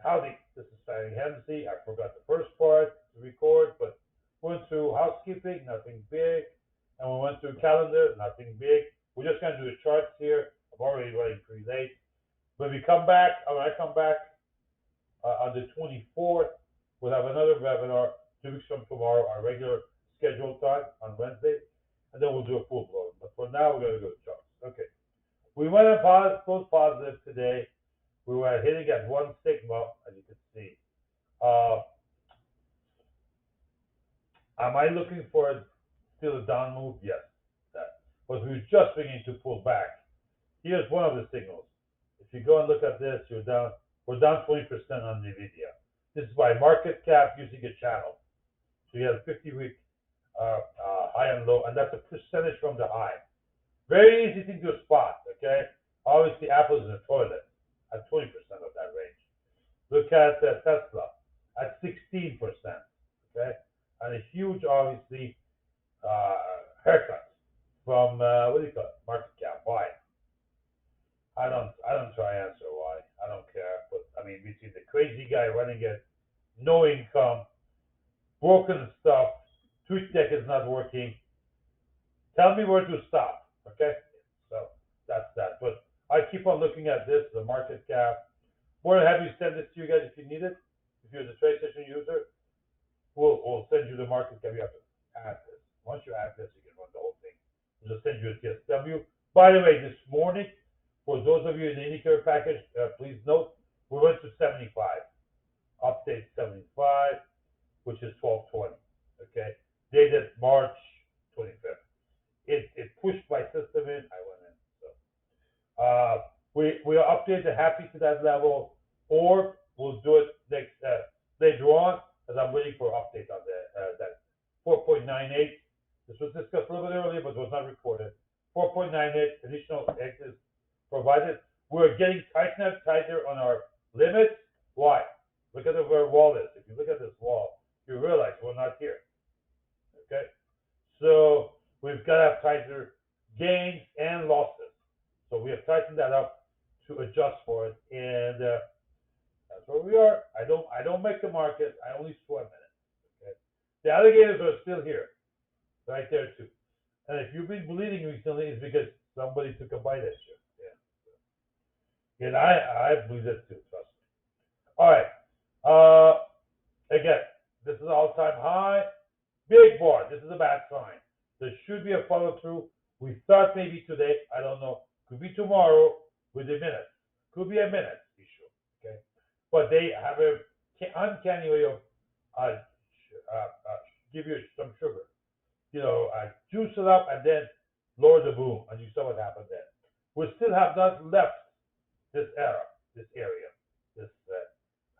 Howdy, this is Fanny Hemsey. I forgot the first part to record, but went through housekeeping, nothing big, and we went through calendar, nothing big. We're just gonna do the charts here. I'm already running pretty late. When I come back on the 24th, we'll have another webinar 2 weeks from tomorrow, our regular scheduled time on Wednesday, and then we'll do a full blown. But for now, we're gonna go to charts. Okay. We went in close positive today. We were hitting at 1 sigma, as you can see. Am I looking for still a down move? Yes. But we're just beginning to pull back. Here's one of the signals. If you go and look at this, we're down 20% on NVIDIA. This is by market cap using a channel. So you have 50-week high and low, and that's a percentage from the high. Very easy thing to spot, okay? Obviously, Apple's in the toilet at 20% of that range. Look at Tesla at 16%, okay? And a huge, obviously, haircut from, market cap. Why? I don't try to answer why. I don't care. But, I mean, we see the crazy guy running it, no income, broken stuff, TweetDeck is not working. Tell me where to stop, okay? So that's that. But I keep on looking at this, the market cap. More than happy to send this to you guys if you need it. If you're the TradeStation user, we'll send you the market cap. You have to add this. Once you add this, you can run the whole thing. We'll just send you a TSW. By the way, this morning, for those of you in the IndyCare package, please note, we went to 75. Update 75, which is 1220. Okay? Dated March 25th. It pushed my system in. I went in. So we are updated happy to that level, or we'll do it next later on, as I'm waiting for update on that 4.98. This was discussed a little bit earlier, but was not recorded. 4.98 additional X's provided. We're getting tighter on our limits. Why? Look at where our wall is. If you look at this wall, you realize we're not here. Okay? So we've got to have tighter gains and losses. So we have tightened that up to adjust for it, and that's where we are. I don't make the market. I only swim in it. Okay? The alligators are still here, right there too. And if you've been bleeding recently, it's because somebody took a bite at you. Yeah. And I bleed it too. Trust me. All right. Again, this is all-time high. Big bar. This is a bad sign. There should be a follow-through. We thought maybe today. I don't know. Could be tomorrow with a minute. Could be a minute issue. Okay. But they have a uncanny way of give you some sugar. Juice it up and then lower the boom, and you saw what happened there. We still have not left this area, this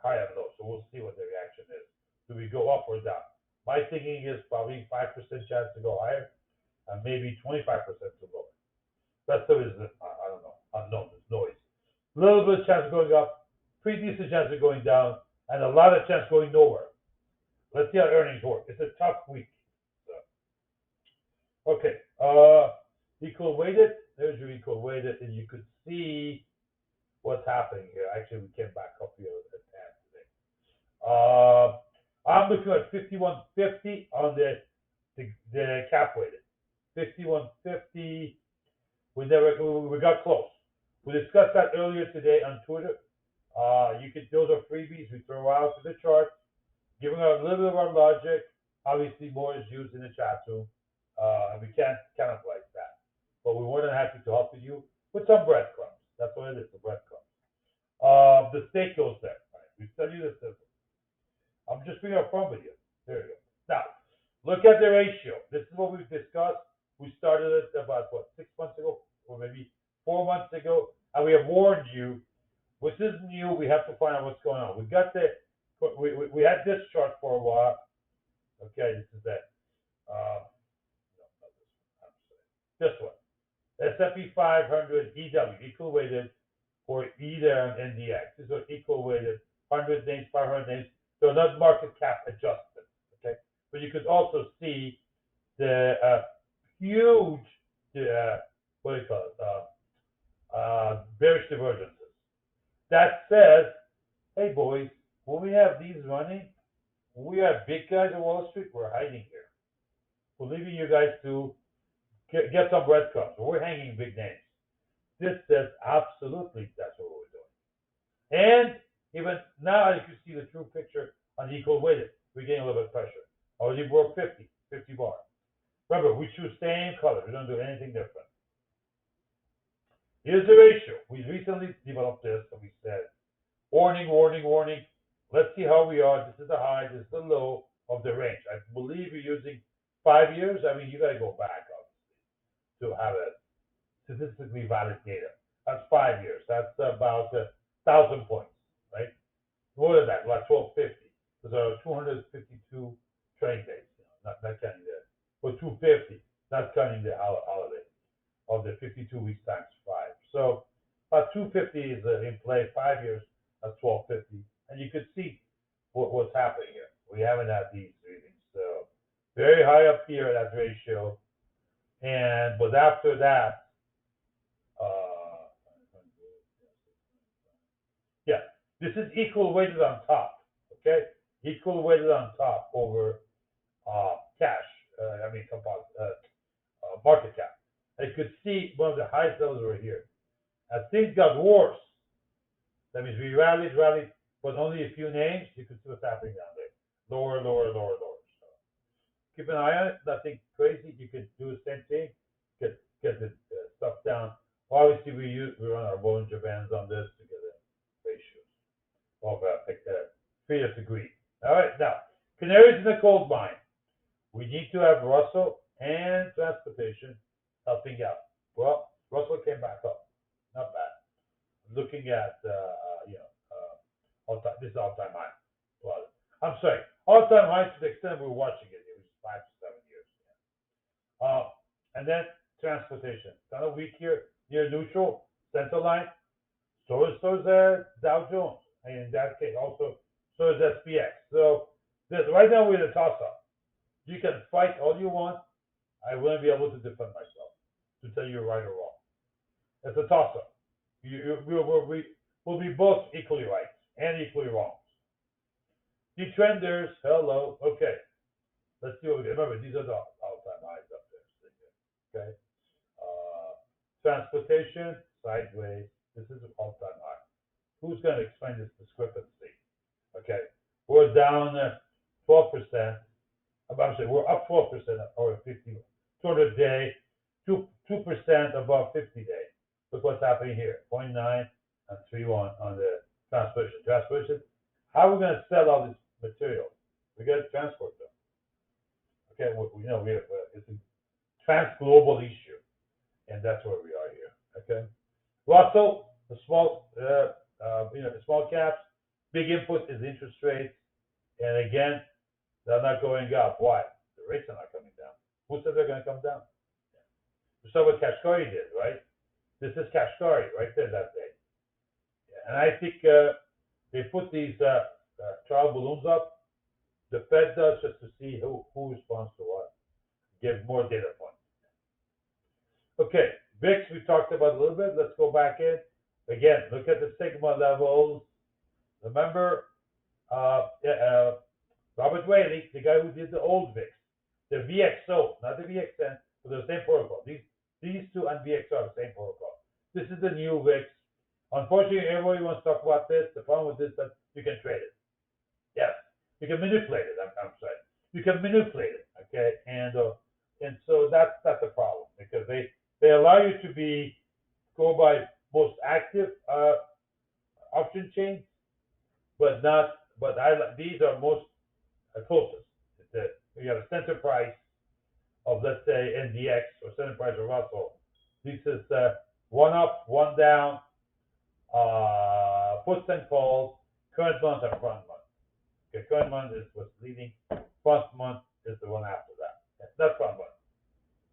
high and low. So we'll see what the reaction is. Do we go up or down? My thinking is probably 5% chance to go higher, and maybe 25% to lower. Rest of it is, I don't know, unknown. It's noise. A little bit of chance of going up, pretty decent chance of going down, and a lot of chance going nowhere. Let's see how earnings work. It's a tough week. Okay, equal weighted. There's your equal weighted, and you could see what's happening here. Actually, we came back up here a tad today. I'm looking at 51.50 on the cap weighted. 51.50. We got close. We discussed that earlier today on Twitter. Those are freebies we throw out to the chart, giving out a little bit of our logic. Obviously, more is used in the chat room. And we can't cannibalize that. But we're more than happy to help you with some breadcrumbs. That's what it is, the breadcrumbs. The stake goes there. Right? We studied this system. I'm just being upfront with you. There you go. Now, look at the ratio. This is what we've discussed. We started it about, 6 months ago? Or maybe 4 months ago. And we have warned you, which is new. We have to find out what's going on. We had this chart for a while. Okay, this is that. This one, S&P 500 EW, equal weighted for either NDX. These are equal weighted, 100 names, 500 names. They're not market cap adjusted, okay? But you could also see the huge, bearish divergences. That says, hey boys, when we have these running, we are big guys on Wall Street. We're hiding here. We're leaving you guys to get some breadcrumbs. We're hanging big names. This says absolutely that's what we're doing. And even now, you can see the true picture on the equal weighted. We're getting a little bit of pressure. Already broke 50 bar. Remember, we choose same color. We don't do anything different. Here's the ratio. We recently developed this, and we said, warning, warning, warning. Let's see how we are. This is the high, this is the low of the range. I believe you're using 5 years. I mean, you got to go back, obviously, to have a statistically valid data. That's 5 years. That's about 1,000 points, right? More than that, like 1250. Because there are 252 trading days, not counting the, or 250, not counting the holiday of the 52 weeks times 5. So about 250 is in play, 5 years at 1250. And you could see what's happening here. We haven't had these readings. So very high up here, that ratio. But after that, yeah, this is equal weighted on top, okay? Equal weighted on top over cash, market cap. You could see one of the highest levels were here. As things got worse, that means we rallied, but only a few names, you could see what's happening down there. Lower. So keep an eye on it, nothing crazy. You could do the same thing, get the stuff down. Obviously, we run our Bollinger Bands on this to get a ratio of 3 degree. All right, now, canaries in the coal mine. We need to have Russell and transportation helping out. Well, Russell came back up, not bad. Looking at this is all-time high. Well, I'm sorry, all-time high to the extent we're watching it. It was 5 to 7 years. And then transportation, kind of weak here, near neutral, center line. So is Dow Jones, and in that case also so is SPX. So right now we're in a toss-up. You can fight all you want. I wouldn't be able to defend myself to tell you right or wrong. It's a toss-up. We'll be both equally right and equally wrong. The trenders, hello. Okay, let's see what we get. Remember, these are the all-time highs up there. Okay. Transportation, sideways. This is an all-time high. Who's going to explain this discrepancy? Okay, we're down 12%. I'm saying we're up 12% over 200 day, 2% above 50 day. Look what's happening here, 0.9 and 3.1 on the transportation. Transportation, how are we going to sell all this material? We got to transport them. Okay, we have it's a trans-global issue, and that's where we are here. Okay, Russell, the small, small caps, big input is interest rates, and again, they're not going up. Why? The rates are not coming down. Who said they're going to come down? You saw what Kashkari did, right? This is Kashkari right there that day. And I think they put these trial balloons up. The Fed does just to see who responds to what. Give more data points. Okay, VIX we talked about a little bit. Let's go back in. Again, look at the sigma levels. Remember, Robert Whaley, the guy who did the old VIX, the VXO, not the VXN, but the same protocol. These two and VXO are the same protocol. This is the new VIX. Unfortunately, everybody wants to talk about this. The problem with this is that you can trade it. Yes, you can manipulate it. I'm sorry, you can manipulate it. Okay, and so that's a problem because they allow you to go by most active option chains, but these are most closest. You have a center price of, let's say, NDX or center price of Russell. This is one up, one down, puts and calls, current month and front month. Okay, current month is what's leading, front month is the one after that. Okay, not front month,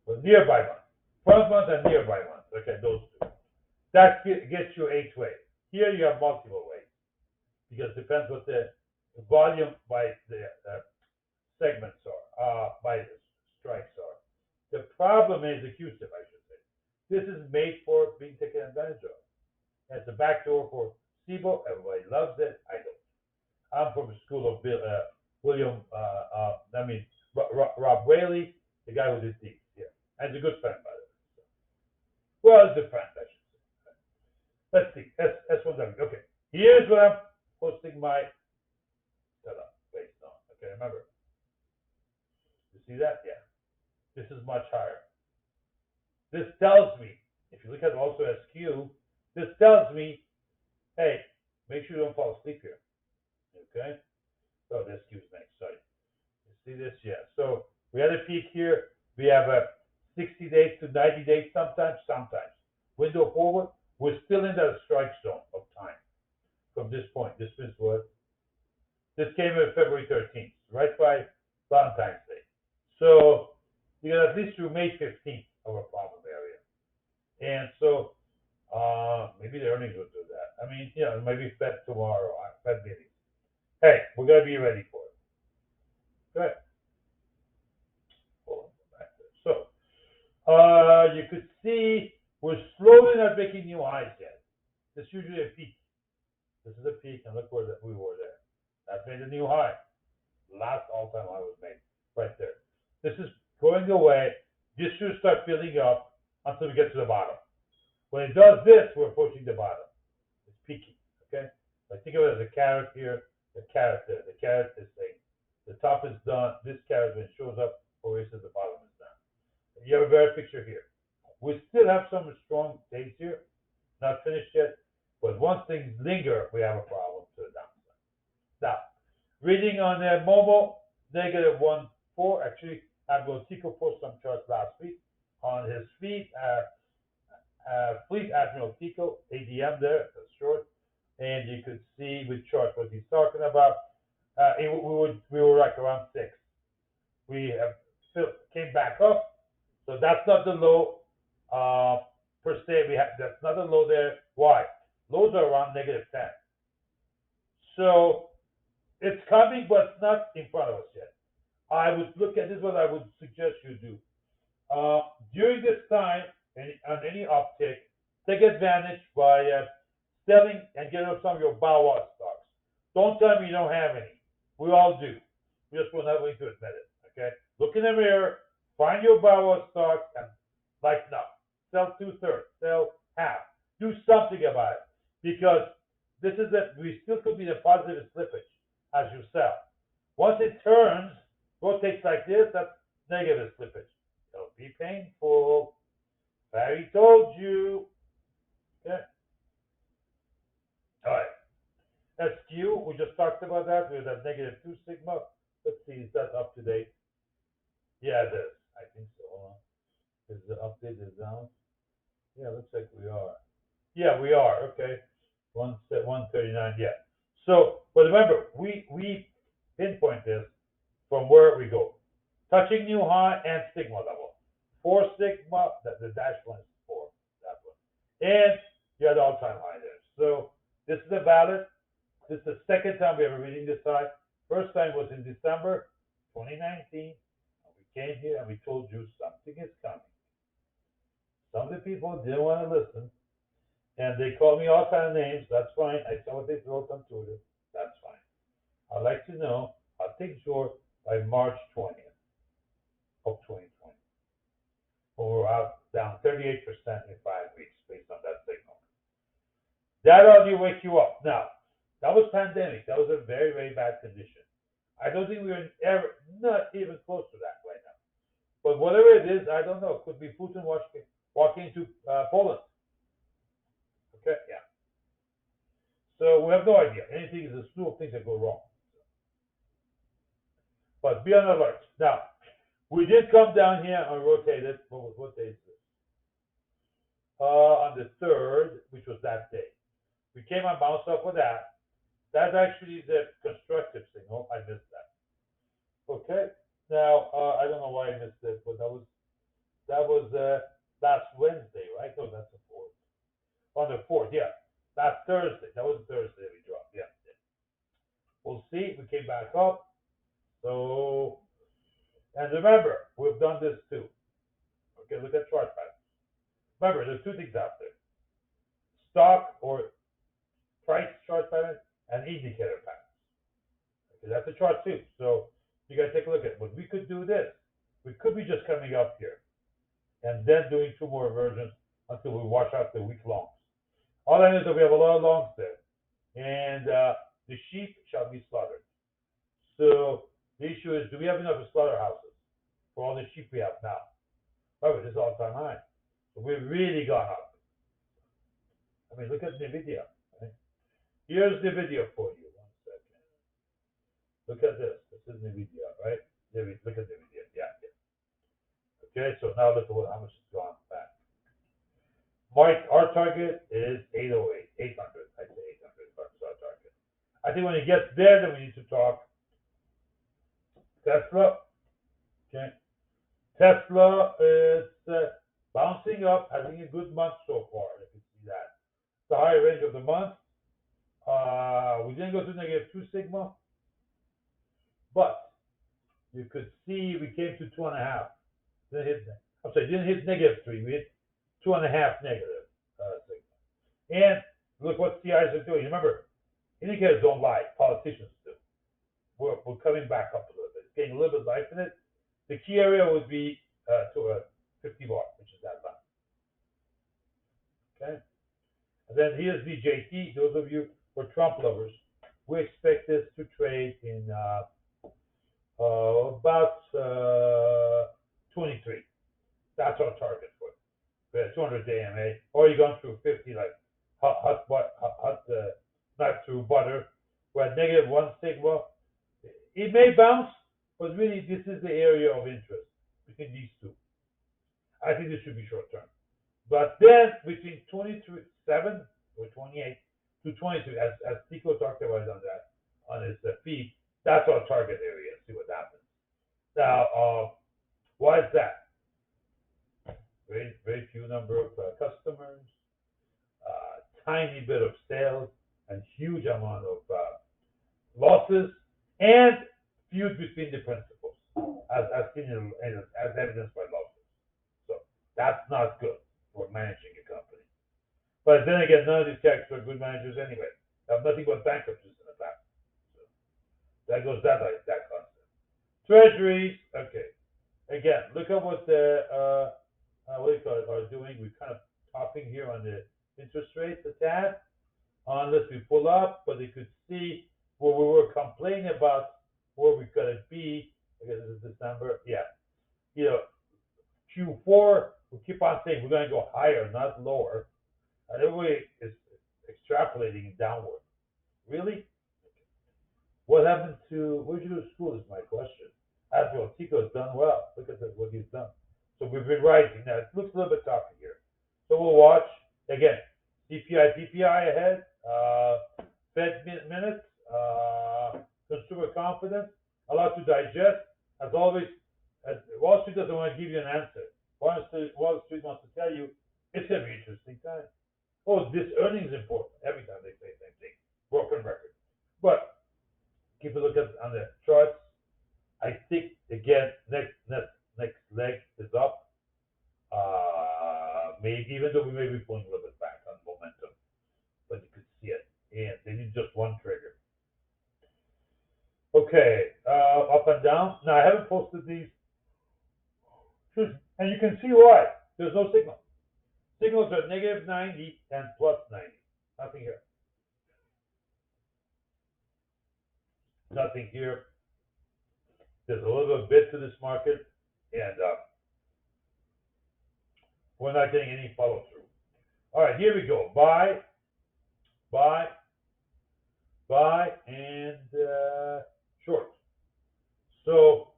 but nearby month. Front month and nearby month. Okay, those two. That gets you 8 ways. Here you have multiple ways because it depends what the volume by the segments are, by the strikes are. The problem is the CUSIP, I should say. This is made for being taken advantage of. It's a backdoor for SIBO. Everybody loves it. I don't. I'm from the school of William, Rob Whaley, the guy who did these. Yeah, and he's a good friend, by the way. Well, he's a friend, I should say. Let's see. S1W. Okay. Here's what I'm posting my setup based on. Okay, remember. You see that? Yeah. This is much higher. This tells me, if you look at also SQ, this tells me, hey, make sure you don't fall asleep here. Okay? So this SQ is next. Sorry. You see this? Yeah. So we had a peak here. We have a 60 days to 90 days sometimes. Window forward, we're still in that strike zone of time from this point. This is what? This came in February 13th, right by Valentine's Day. So you got at least through May 15th of a problem area. And so maybe the earnings will do that. I mean, maybe Fed tomorrow, Fed meeting. Hey, we're going to be ready for it. Good. So you could see we're slowly not making new highs yet. This is usually a peak. This is a peak, and look where we were there. That made a new high. Last all-time high was made right there. This is going away. This should start filling up until we get to the bottom. When it does this, we're approaching the bottom. It's peaking. Okay. I think of it as a carrot here, the carrot there. The carrot is saying the top is done. This carrot, when it shows up, always says the bottom is done. You have a better picture here. We still have some strong days here, not finished yet. But once things linger, we have a problem to the downside. Now, reading on Momo, -1.4. Actually, Admiral Tico posted some charts last week on his feed. Fleet Admiral Tico, ADM there, that's short. And you could see with charts what he's talking about. We were like around 6. We have came back up. So that's not the low per se. That's not the low there. Why? Lows are around -10. So it's coming, but it's not in front of us yet. I would look at this. What I would suggest you do during this time, on any uptick, take advantage by selling and getting rid of some of your BAWA stocks. Don't tell me you don't have any. We all do. We just will not willing to admit it. Okay? Look in the mirror, find your BAWA stocks, and lighten up. Sell 2/3, sell half. Do something about it, because this is that we still could be in a positive slippage as you sell. Once it turns, rotates like this, that's negative slippage. It'll be painful. Barry told you. Okay. All right. SQ, we just talked about that. We have that -2 sigma. Let's see, is that up to date? Yeah, it is. I think so. Hold on. Is the update is down? Yeah, looks like we are. Yeah, we are. Okay. 139. Yeah. So, but remember, we pinpoint this from where we go. Touching new high and sigma level. 4 sigma, the dash line is 4. That one. And you had all-time high there. So this is a valid. This is the second time we ever reading this high. First time was in December 2019. And we came here and we told you something is coming. Some of the people didn't want to listen. And they called me all kind of names. That's fine. I saw what they wrote on Twitter. That's fine. I'd like to know how things were by March 20th of 2020. When we're out down 38% in 5 weeks based on that signal. That ought wake you up. Now, that was pandemic. That was a very, very bad condition. I don't think we're ever, not even close to that right now. But whatever it is, I don't know. It could be Putin walking into Poland. Okay, yeah. So we have no idea. Anything is a slew of things that go wrong. But be on alert. Now, we did come down here and rotate it. What day is this? On the 3rd, which was that day. We came and bounced off of that. That's actually the constructive signal. I missed that. Okay. Now, I don't know why I missed it, but that was last Wednesday, right? No, that's the 4th. On the 4th, yeah. Last Thursday. That was Thursday we dropped. Yeah. We'll see. We came back up. So, and remember, we've done this too. Okay, look at chart patterns. Remember, there's 2 things out there. Stock or price chart pattern and indicator patterns. That's a chart too. So you gotta take a look at it. But we could do this. We could be just coming up here and then doing two more versions until we wash out the weak longs. All I know is that we have a lot of longs there, and the sheep shall be slaughtered. So the issue is, do we have enough slaughterhouses for all the sheep we have now? Oh, this is all-time high. So we've really gone up. I mean, look at NVIDIA. Right? Here's the video for you. 1 second. Look at this. This is NVIDIA, right? Look at NVIDIA. Yeah. Okay, so now look at how much it's gone back. Our target is 808, 800. I'd say 800 bucks our target. I think when it gets there, then we need to talk Tesla. Okay. Tesla is bouncing up, having a good month so far. You can see that. The higher range of the month. We didn't go to -2 sigma, but you could see we came to 2.5. Didn't hit -3. We hit 2.5 negative sigma. And look what CIs are doing. Remember, indicators don't lie. Politicians do. We're coming back up a little bit. It's getting a little bit life in it. The key area would be to a 50 bar, which is that line. Okay. And then here's the JT. Those of you who are Trump lovers, we expect this to trade in about 23. That's our target for it. 200-day MA, or you're going through 50 like hot not through butter. We're at -1 sigma. It may bounce, but really this is the area of interest between these two. I think this should be short term. But then between 27 or 28 to 22, as Tico talked about on his feed, that's our target area. See what happens. Now, why is that? Very few number of customers, tiny bit of sales, and huge amount of losses, and feud between the principals, as seen as evidenced by losses. So that's not good for managing a company. But then again, none of these guys are good managers anyway. They have nothing but bankruptcies in the past. So that goes that concept. Treasuries, okay. Again, look at what the are doing. We're kind of topping here on the interest rates a tad, unless we pull up, but you could see where we were complaining about where we could be. I guess it's December. Yeah. Q4, we keep on saying we're going to go higher, not lower. And everybody is extrapolating downward. Really? What happened to, where'd you go to school is my question. After all, Tico's done well. Look at what he's done. So we've been rising. Now, it looks a little bit tougher here. So we'll watch. Again, CPI, PPI ahead. Fed minutes. Consumer confidence. A lot to digest. As always, Wall Street doesn't want to give you an answer. Wall Street wants to tell you it's going to be interesting time. Oh, this earnings important. Every time they say the same thing. Broken record. But keep a look at on the charts. I think again next leg is up. Maybe even though we may be pulling a little bit back on momentum, but you could see it, and they need just one trigger. Okay, up and down. Now I haven't posted these, and you can see why. There's no signal. Signals are -90 and +90. Nothing here. Nothing here. There's a little bit to this market, and we're not getting any follow through. All right, here we go. Buy, and short. So,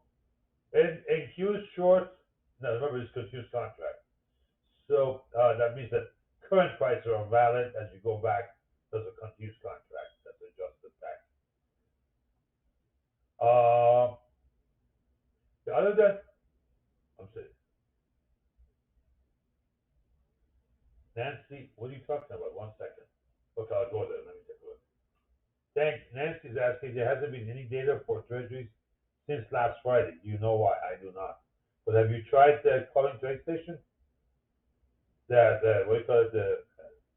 and Q's short. Now remember, it's confused contract. So that means that current prices are valid as you go back. There's a confused contract that's adjusted back. Other than, I'm saying, Nancy, what are you talking about? 1 second. Okay, I'll go there. Let me take a look. Thanks. Nancy's asking, there hasn't been any data for treasuries since last Friday. Do you know why? I do not. But have you tried calling trade station? What do you call it? The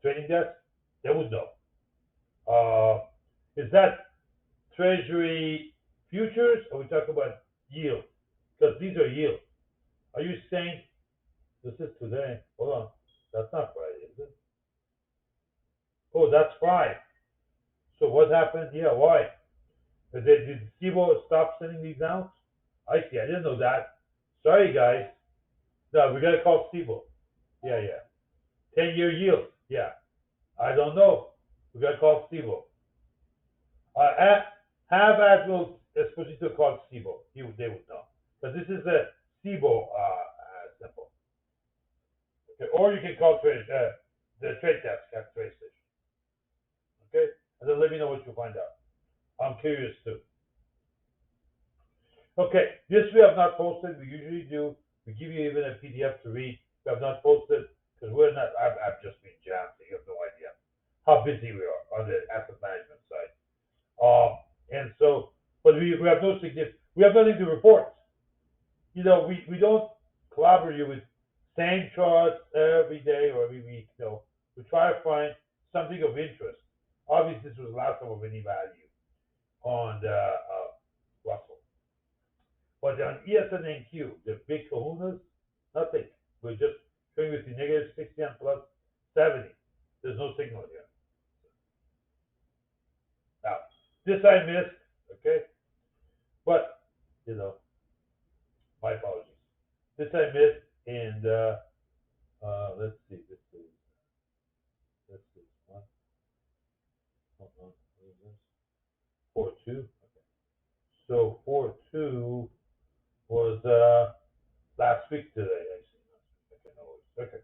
trading desk? They would know. Is that treasury Futures, or we talk about yield? Because these are yield. Are you saying this is today? Hold on. That's not Friday, is it? Oh, that's 5. So what happened? Yeah, why? Did Steve-O stop sending these out? I see. I didn't know that. Sorry, guys. No, we gotta call Steve-O. Yeah, yeah. 10-year yield. Yeah. I don't know. We gotta call Steve-O. Have Admiral Esposito call Steve-O. They would know. But this is a Steve-O symbol. Okay. Or you can call the trade desk at trade station. Okay? And then let me know what you find out. I'm curious too. Okay, this we have not posted. We usually do. We give you even a PDF to read. We have not posted because we're not. I've just been jammed. So you have no idea how busy we are on the asset management side. And so, but we have no significant. We have nothing to report. You know, we don't collaborate with same charts every day or every week. No, we try to find something of interest. Obviously, this was the last time of any value on the Russell. But on ESNQ, the big kahunas, nothing. We're just showing with the negative 60 and plus 70. There's no signal here. Now, this I missed, okay? But, you know, my apologies. This I missed, and let's see, let's see. One, hold on, what is this? 4-2. Okay. So 4-2 was last week today, actually. Okay, no worries. Okay.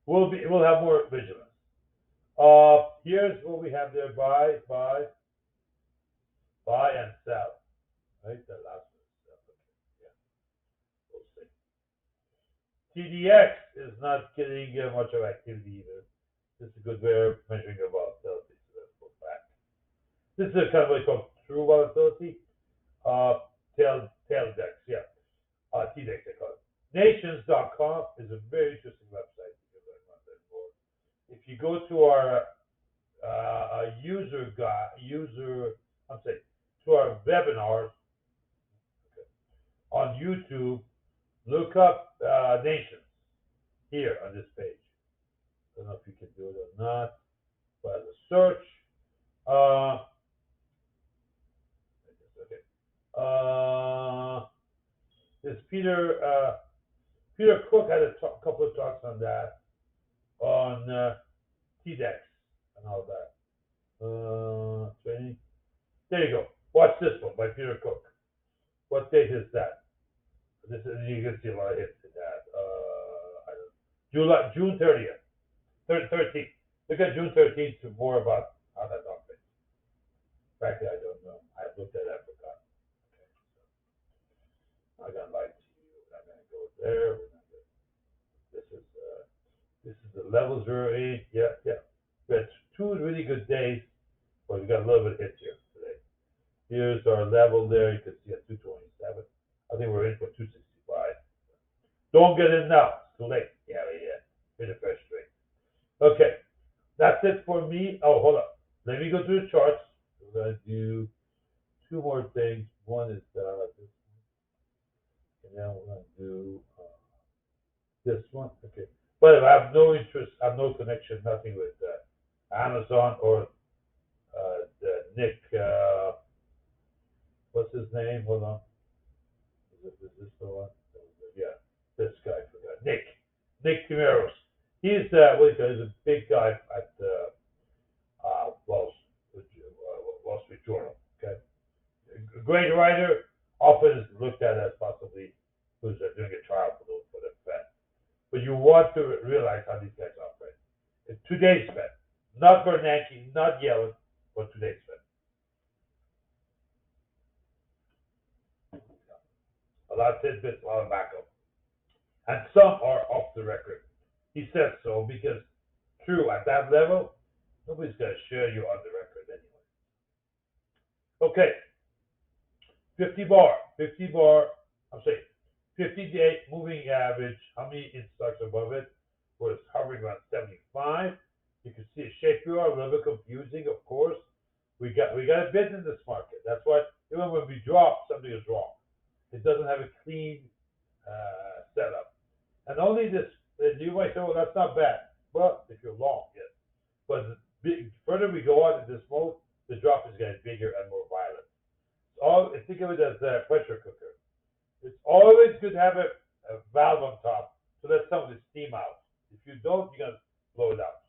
We'll have more vigilance. Here's what we have there: buy and sell. Right, the last one. Okay. Yeah, we'll see. TDX is not getting much of activity either. This is a good way of measuring your volatility. So let's go back. This is a kind of like called true volatility. Taildex, yeah. TDX, they call it. Nations.com is a very interesting website. You can learn about that more. If you go to our to our webinars on YouTube, look up Nations here on this page. I don't know if you can do it or not, but as a search, this Peter Cook had a couple of talks on that, on TDEX and all that. Training. There you go. Watch this one by Peter Cook. What date is that? This is, you can see a lot of hits in that. June 30th. 13th. Look at June 13th to more about how that operates. Frankly, I don't know. I've looked at it, I forgot. Okay, so I got lied to you. I'm gonna go there. This is the levels we're in. Yeah. We had 2 really good days, but we got a little bit of hits here today. Here's our level there. You can see at 227. I think we're in for 265. Don't get in now. It's too late. Yeah. Hit a fresh trade. Okay. That's it for me. Oh, hold on. Let me go through the charts. We're going to do 2 more things. One is this one. And then we're going to do this one. Okay. But I have no interest, I have no connection, nothing with Amazon or Nick, what's his name? Hold on. Is this the one? Yeah, this guy, I forgot. Nick Timeros. He's he's a big guy at Wall Street Journal. Okay, a great writer, often is looked at as possibly who's doing a trial for the Fed. But you want to realize how these guys operate. It's today's Fed, not Bernanke, not Yellen, but today's Fed. A lot of tidbits, a lot of backup, and some are off the record. He says so because, true, at that level, nobody's going to share you on the record anyway. Okay, 50 bar. I'm saying 50-day moving average. How many stocks above it? Was hovering around 75. You can see a shape here, a little bit confusing, of course. We got a bid in this market. That's why even when we drop, something is wrong. It doesn't have a clean setup. And only this, you might say, well, that's not bad. Well, if you're long, yes. But the further we go on in this mode, the drop is getting bigger and more violent. Think of it as a pressure cooker. It's always good to have a valve on top to let some of the steam out. If you don't, you're going to blow it out.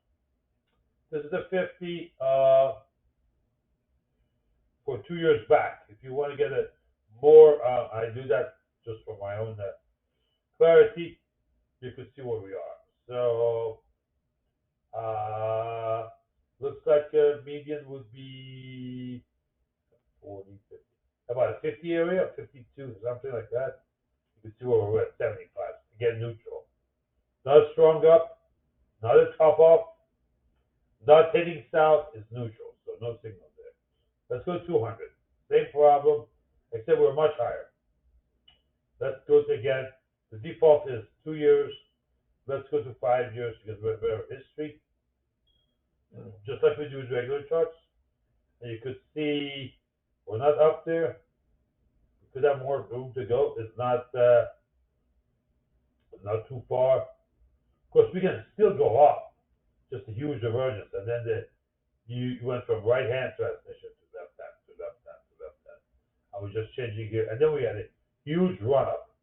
This is a 50 for 2 years back. If you want to get a more, I do that just for my own clarity. You can see where we are. So, looks like a median would be 40, 50. About a 50 area, 52, something like that. You can see where we're at, 75. Again, neutral. Not a strong up, not a top off, not heading south, is neutral. So no signal there. Let's go 200. Same problem, except we're much higher. Let's go to again. The default is 2 years. Let's go to 5 years because we're better history. Just like we do with regular charts. And you could see we're not up there. We could have more room to go. It's not too far. Of course, we can still go up. Just a huge divergence. And then you went from right hand transmission to left hand to left hand to left hand. I was just changing here. And then we had a huge run up,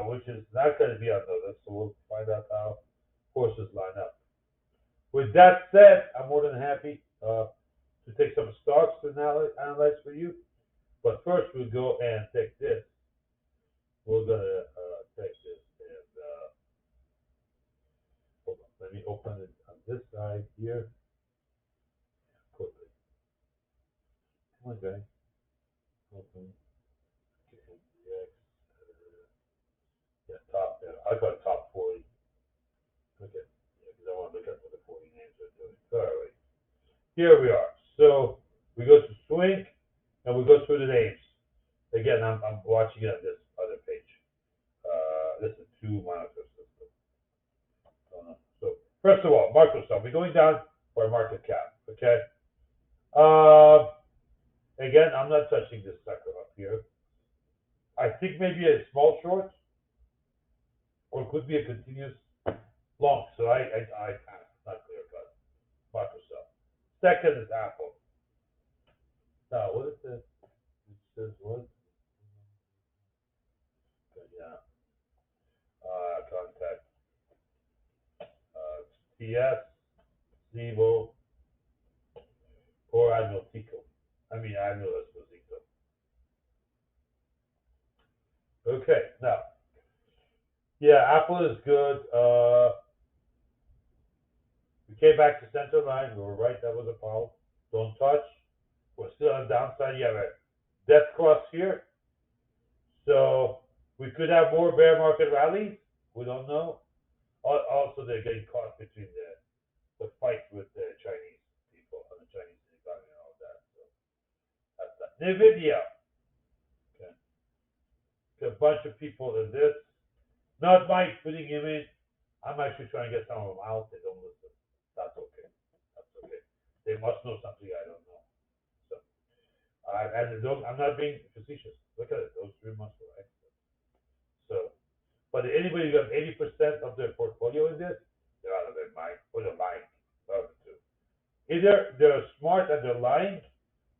which is not going to be unnoticed. So we'll find out how horses line up. With that said, I'm more than happy to take some stocks to analyze for you. But first, we'll go and take this. We're going to take this and hold on. Let me open it on this side here quickly. Come on, guys. Open. Yeah, top there. I got top 40. Okay. Yeah, because I want to look at what the 40 names are doing. All right. Here we are. So we go to swing and we go through the names. Again, I'm watching it on this other page. This is 2 monitor system. So first of all, Microsoft. We're going down for market cap. Okay. Again, I'm not touching this sucker up here. I think maybe a small short, or it could be a continuous long. So I pass. Not clear cut. Microsoft. Second is Apple. Now, what is this? It says what? Yeah. Contact. TS, Zevo, or Admiral Tico. Admiral Esposito. Okay, now. Yeah, Apple is good. We came back to center line. We were right. That was a problem. Don't touch. We're still on the downside. You have a death cross here. So we could have more bear market rallies. We don't know. Also, they're getting caught between the fight with the Chinese people and the Chinese economy and all that. So that's that. NVIDIA. Okay. A bunch of people in this. Not Mike putting him in. I'm actually trying to get some of them out. They don't listen. That's okay. That's okay. They must know something I don't know. So, I'm not being facetious. Look at it. Those 3 months were excellent. So, but anybody who has 80% of their portfolio in this, they're out of their mind or they're lying. Either they're smart and they're lying,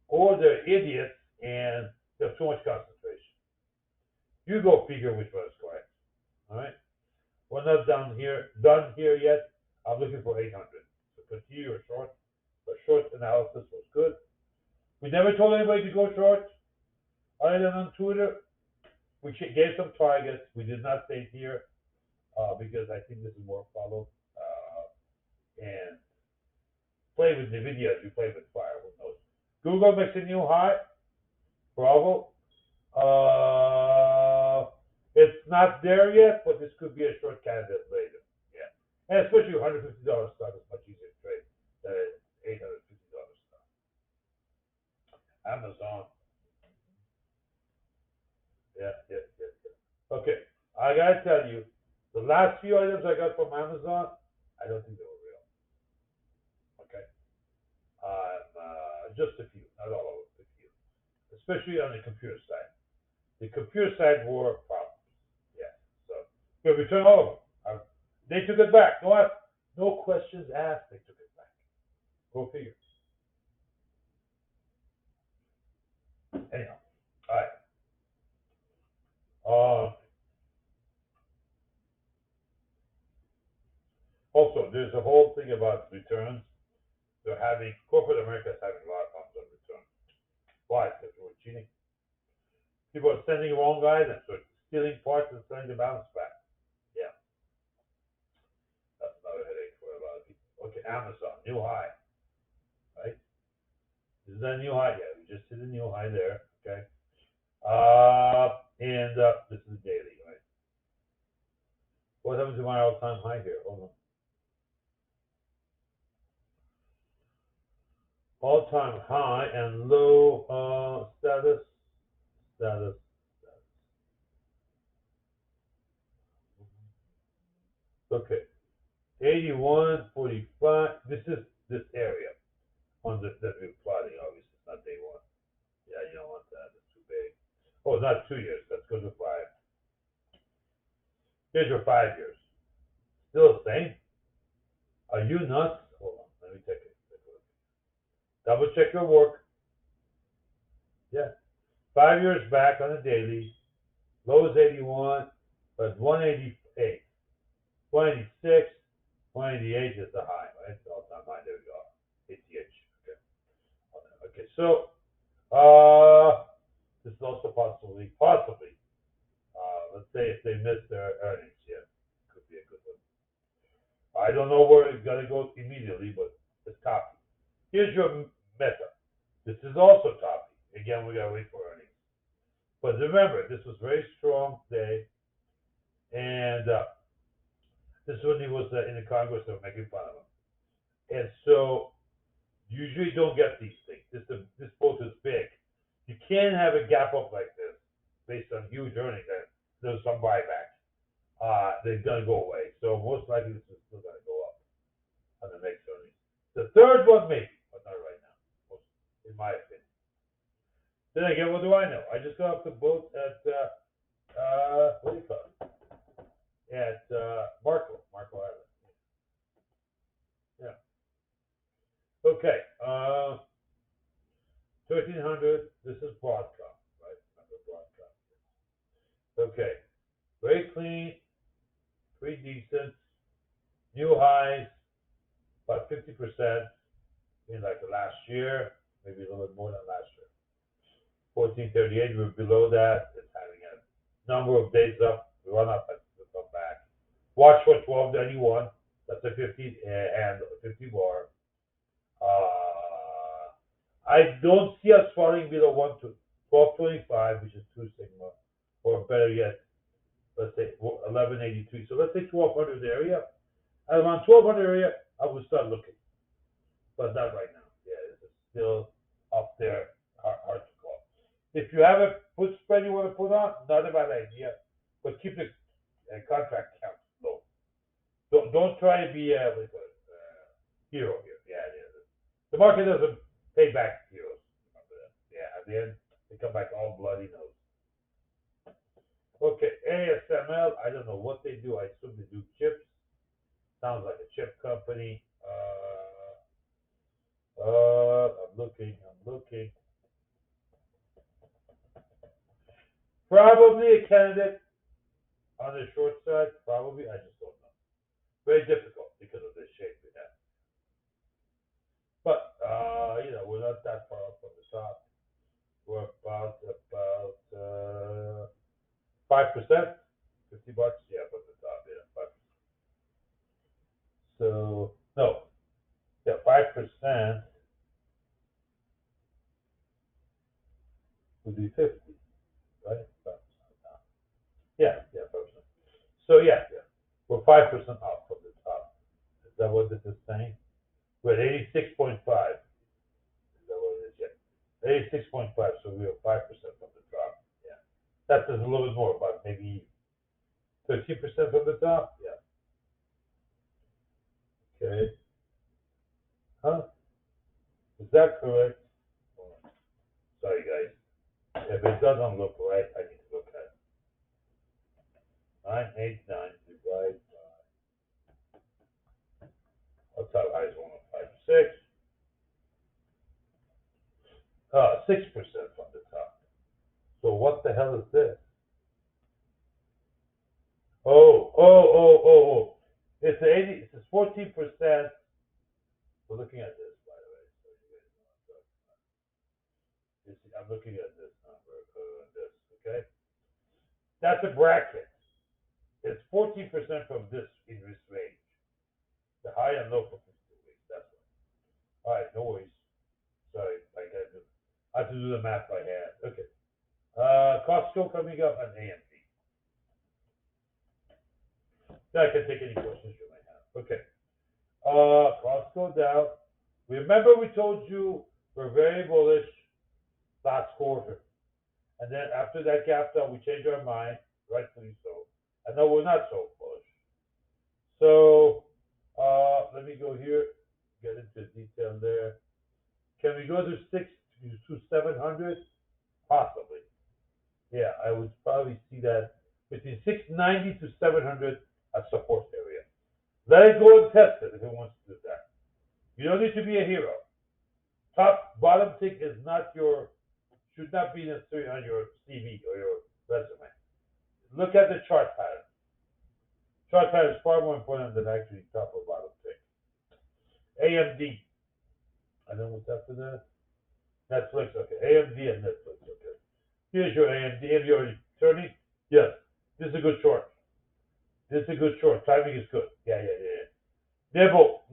or they're idiots and they have too much concentration. You go figure which one is correct. All right. We're not done here yet. I'm looking for 800. So continue your short. The short analysis was good. We never told anybody to go short, other than on Twitter. We gave some targets. We did not say it here because I think this is more followed. And play with NVIDIA as you play with fire. Who knows? Google makes a new high. Bravo. It's not there yet, but this could be a short candidate later. Yeah. And especially $150 stock is much easier to trade than an $850 stock. Amazon. Yeah. Okay. I gotta tell you, the last few items I got from Amazon, I don't think they were real. Okay. I'm just a few, not all of them, a few, especially on the computer side. The computer side were problems. Yeah, so we returned all of them. They took it back. No questions asked. They took it back. Go figure. Anyhow, all right. Also, there's a whole thing about returns. Corporate America is having a lot of problems on returns. Why? Because we're cheating. People are sending wrong items, so stealing parts and sending the balance back. Yeah, that's another headache for a lot of people. Okay, Amazon, new high, right? This is a new high. Yeah, we just hit a new high there. Okay. And this is daily, right? What happens to my all-time high here? Hold on. All-time high and low status. Okay. 81.45. This is this area on that we're plotting. Obviously, it's not day one. Yeah, you don't want that. It's too big. Oh, not 2 years. Let's go to 5. Here's your 5 years. Still the same? Are you nuts? Hold on. Let me check it. Double check your work. Yeah. 5 years back on the daily. Low is 81, but 188. 186. 188 is the high, right? All-time high. There we go. ATH. Okay. Okay. So, this is also possibly, let's say if they miss their earnings, yeah, could be a good one. I don't know where it's gonna go immediately, but it's toppy. Here's your meta. This is also toppy. Again, we gotta wait for earnings. But remember, this was a very strong day, and this is when he was in the Congress. They were making fun of him, and so usually don't get these things. This boat is big. You can't have a gap up like this based on huge earnings. And there's some buyback. They're gonna go away. So most likely this is still gonna go up on the next earnings. The third one maybe, but not right now, in my opinion. Then again, what do I know? I just got off the boat at what do you call it? At Marco Island. Yeah. Okay. 1300. This is Broadcom, right? Under Broadcom. Okay. Very clean, pretty decent. New highs, about 50%, in like the last year, maybe a little bit more than last year. 1438, we're below that. It's having a number of days up, run up and come back. Watch for 1291. That's a 50 and 50 bar. I don't see us falling below 1225, which is 2 sigma, or better yet, let's say 1183. So let's say 1200 area. At around 1200 area, I would start looking, but not right now. Yeah, it's still up there, hard to call. If you have a put spread you want to put on, not a bad idea, but keep the contract count low. Don't try to be a hero here. Yeah, the market doesn't pay back heroes. Yeah, at the end they come back all bloody nose. Okay, ASML. I don't know what they do. I assume they do chips. Sounds like a chip company. I'm looking. Probably a candidate on the short side. Probably. I just don't know. Very difficult because of the shape we have. But we're not that far up from the top. We're about 5%, $50. Yeah, from the top. Yeah, 5%. So no, yeah, 5% would be 50, right? 5%. Yeah, 5%. So yeah, we're 5% off from the top. Is that what this is saying? We're at 86.5. Is that what it is? Yeah, 86.5. So we are 5% from the top. Yeah, that's a little bit more, about maybe 13% from the top. Yeah. Okay. Huh? Is that correct? If it doesn't look right, I need to look at it. 989 divided by, what's how high is 156? 6% from the top. So what the hell is this? Oh. It's 80, it's 14%. We're looking at this, by the way. So you guys know what I'm talking about. You see, I'm looking at this number, this, okay? That's a bracket. It's 14% from this in this range. The high and low for 52 weeks. That's right. All right, no worries. Sorry, I have to do the math by hand. Okay. Costco coming up and AMP. Now I can take any questions you might have. Okay. Costco down. Remember we told you we're very bullish last quarter. And then after that gap down, we changed our mind, rightfully so. And now we're not so bullish. So let me go here, get into detail there. Can we go to 700? Possibly. Yeah, I would probably see that between 690 to 700 as support area. Let it go and test it if it wants to do that. You don't need to be a hero. Top bottom tick is not should not be necessarily on your CV or your resume. Look at the chart pattern. Chart pattern is far more important than actually top or bottom tick. AMD. And then what's after that? Netflix. Okay. AMD and Netflix. Okay. Here's your AMD. Have you already turning? Yes. This is a good short. This is a good short. Timing is good. Yeah. Nibble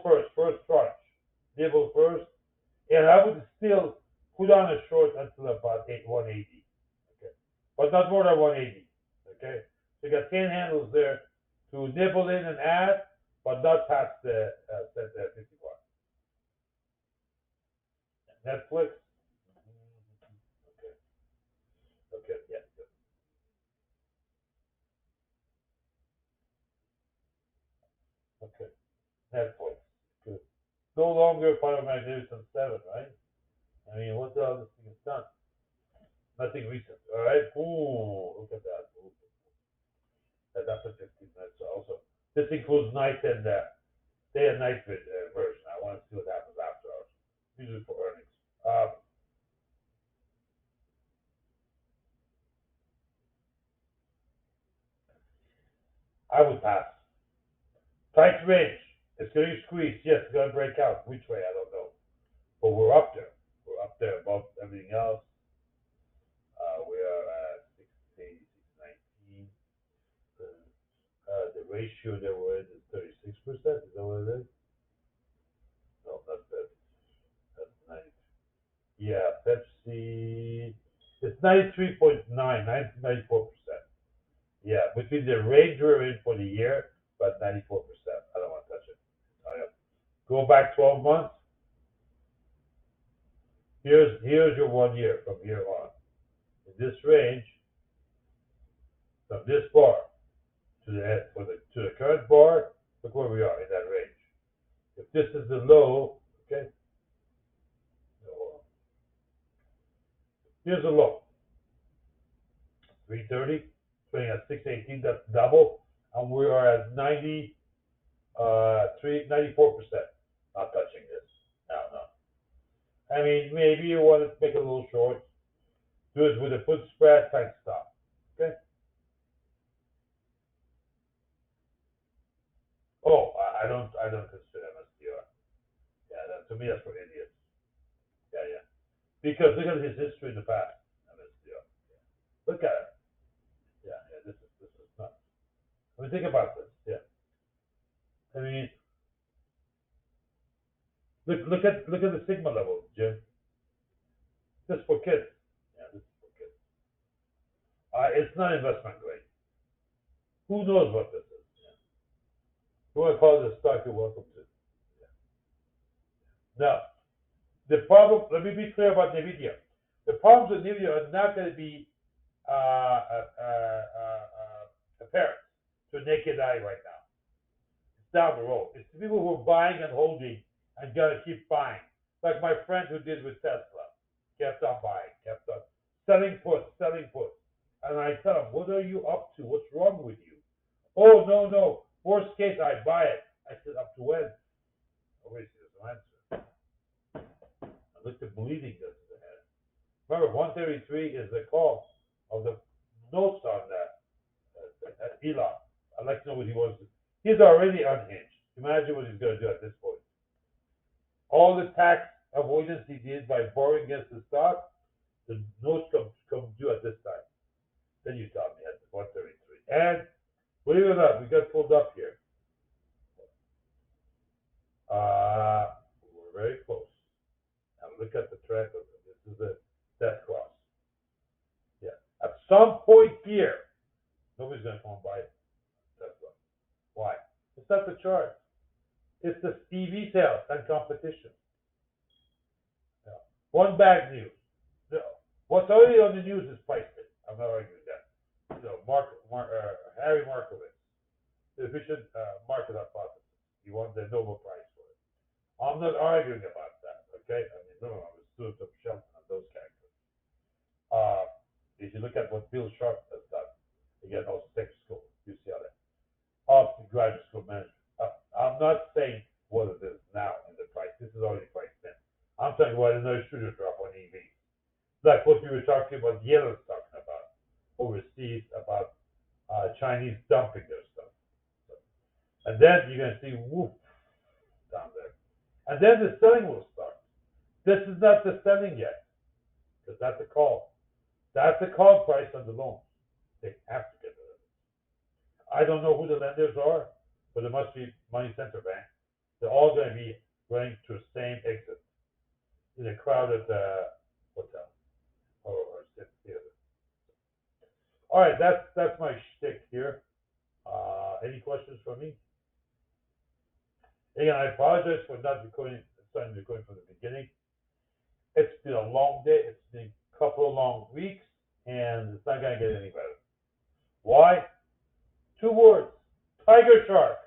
first tranche. Nibble first. And I would still put on a short until about 180. Okay. But not more than 180. Okay. So you got 10 handles there to nibble in and add, but not past the 51. Netflix. Okay. Yeah. Okay. Netflix. Good. No longer part of Magnificent 7, right? I mean, what the hell this thing has done? Nothing recent. All right. Ooh, look at that. Ooh. That's a 15 minutes also. This includes night and day and night version. I want to see what happens after hours. Usually for earnings. I would pass. Tight range. It's going to squeeze. Yes, it's going to break out. Which way? I don't know. But we're up there. We're up there above everything else. We are at 680, 619. The ratio that we're in is 36%. Is that what it is? No, not that. That's 90. Yeah, Pepsi. It's 93.9, 94%. Yeah, between the range we're in for the year, but 94%. I don't want to touch it. Go back 12 months. Here's your 1 year from here on. In this range, from this bar to the current bar, look where we are in that range. If this is the low, okay. Here's the low. 330, trading at 618. That's double, and we are at 94%. Not touching this. No. I mean, maybe you want to make a little short. Do it with a foot spread, try to stop. Okay? Oh, I don't consider MSTR. Yeah, to me that's for idiots. Yeah. Because look at his history in the past. MSTR. Yeah. Look at it. Yeah. This is nuts. I mean, think about this. Yeah. I mean, look at the sigma level, Jim. This is for kids. Yeah, this is for kids. It's not investment grade. Who knows what this is? Yeah. You want to call it a stock, you're welcome to. Yeah. Now, the problem, let me be clear about NVIDIA. The problems with NVIDIA are not going to be apparent to a naked eye right now. It's down the road. It's the people who are buying and holding and going to keep buying. Like my friend who did with Tesla. Kept on buying, kept on. selling puts. And I tell them, what are you up to? What's wrong with you? Oh, no. Worst case, I buy it. I said, up to when? Always there's no answer. I looked at bleeding goes to the head. Remember, 133 is the call of the notes on that Elon. I'd like to know what he wants to do. He's already unhinged. Imagine what he's going to do at this point. All the tax avoidance he did by borrowing against the stock, the notes come due at this time. Then you tell me at 133. And believe it or not, we got pulled up here. We're very close. Now look at the trend of it. This is the death cross. Yeah. At some point here, nobody's going to come and buy Tesla. Why? It's not the chart. It's the EV sales and competition. Yeah. One bad news. What's already on the news is pricing. I'm not arguing that. Harry Markowitz, the efficient market hypothesis. He won the Nobel Prize for it. I'm not arguing about that. Okay? I mean, no, I was doing some Shelton on those characters. If you look at what Bill Sharp has done, again, also tech school, UCLA, off the graduate school management. I'm not saying what it is now in the price. This is already priced in. I'm talking about another shooter drop on EVs. Like what we were talking about, Yellen's talking about overseas, about Chinese dumping their stuff. And then you're going to see whoop down there. And then the selling will start. This is not the selling yet, because that's a call. That's a call price on the loans. They have to get rid of it. I don't know who the lenders are, but it must be money center bank. They're all going to be going to the same exit in a crowded hotel or theater. All right, that's my shtick here. Any questions for me? Again, I apologize for not starting recording from the beginning. It's been a long day. It's been a couple of long weeks, and it's not going to get any better. Why? 2 words: tiger shark.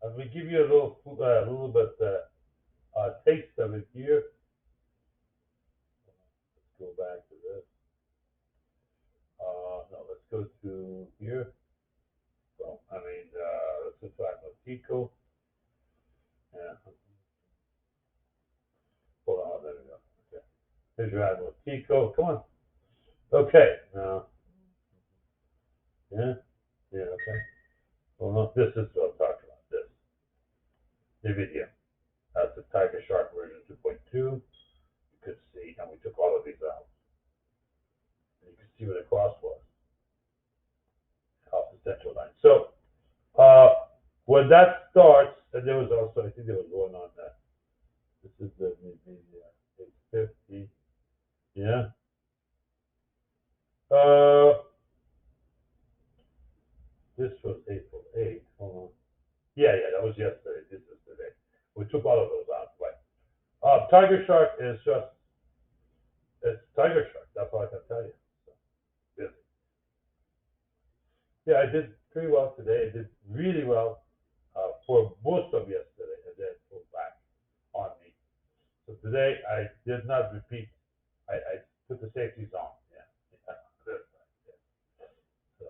And we give you a little bit taste of it here. Let's go back to this. No, let's go to here. Well, let's go to Atlantico. Yeah. Hold on, there we go. Okay. Here's your Atlantico. Come on. Okay. Now. Yeah. Okay. Well, no, this is what I'm talking about. This. NVIDIA. That's the Tiger Shark version 2.2. You could see, and we took all of these out. And you can see where the cross was. Off the central line. So, when that starts, and there was also, I think there was one on that. This is the NVIDIA 850. Yeah. This was April 8th. Hold on. Yeah, that was yesterday. This is today. We took all of those out. Right. Tiger Shark is it's Tiger Shark. That's all I can tell you. So, busy. Yeah, I did pretty well today. I did really well for most of yesterday, and then pulled back on me. So today I did not repeat. I put the safeties on. Yeah. So,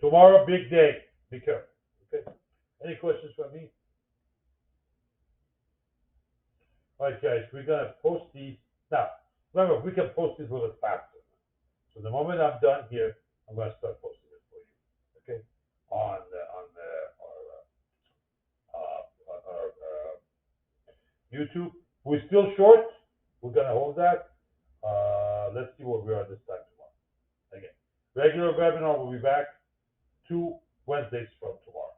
tomorrow, big day. Be careful. Okay. Any questions from me? All right, guys, we're gonna post these now. Remember, we can post these a little faster. So the moment I'm done here, I'm gonna start posting it for you. Okay, on our YouTube. We're still short. We're gonna hold that. Let's see what we are this time tomorrow. Again, regular webinar will be back 2 Wednesdays from tomorrow.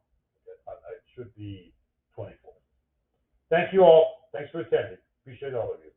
Okay? It should be 24. Thank you all. Thanks for attending. Appreciate all of you.